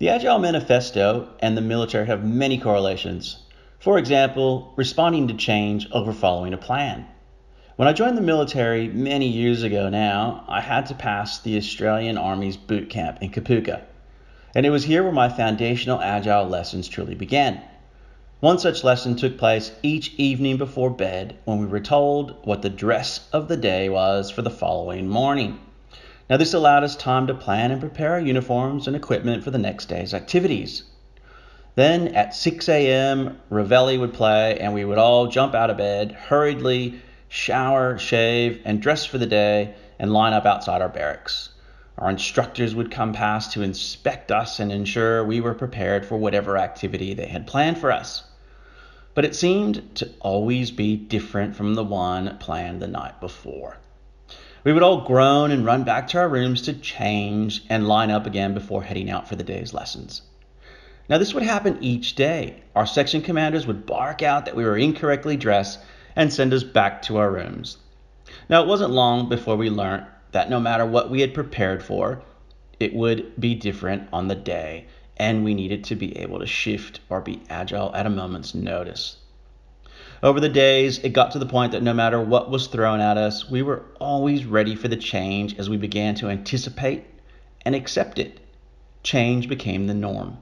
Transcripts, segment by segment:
The Agile Manifesto and the military have many correlations. For example, responding to change over following a plan. When I joined the military many years ago now, I had to pass the Australian Army's boot camp in Kapooka. And it was here where my foundational Agile lessons truly began. One such lesson took place each evening before bed when we were told what the dress of the day was for the following morning. Now this allowed us time to plan and prepare our uniforms and equipment for the next day's activities. Then at 6 a.m., Reveille would play and we would all jump out of bed, hurriedly shower, shave, and dress for the day and line up outside our barracks. Our instructors would come past to inspect us and ensure we were prepared for whatever activity they had planned for us. But it seemed to always be different from the one planned the night before. We would all groan and run back to our rooms to change and line up again before heading out for the day's lessons. Now this would happen each day. Our section commanders would bark out that we were incorrectly dressed and send us back to our rooms. Now it wasn't long before we learned that no matter what we had prepared for, it would be different on the day, and we needed to be able to shift or be agile at a moment's notice. Over the days, it got to the point that no matter what was thrown at us, we were always ready for the change as we began to anticipate and accept it. Change became the norm.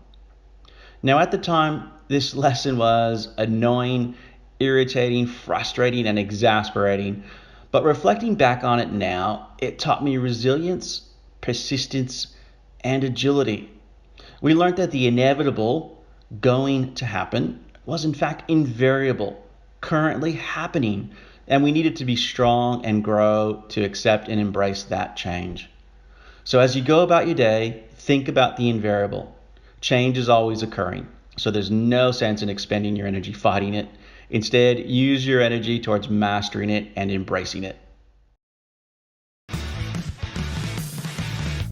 Now at the time, this lesson was annoying, irritating, frustrating, and exasperating, but reflecting back on it now, it taught me resilience, persistence, and agility. We learned that the inevitable, going to happen, was in fact invariable, currently happening, and we needed to be strong and grow to accept and embrace that change. So as you go about your day, think about the invariable. Change is always occurring, so there's no sense in expending your energy fighting it. Instead, use your energy towards mastering it and embracing it.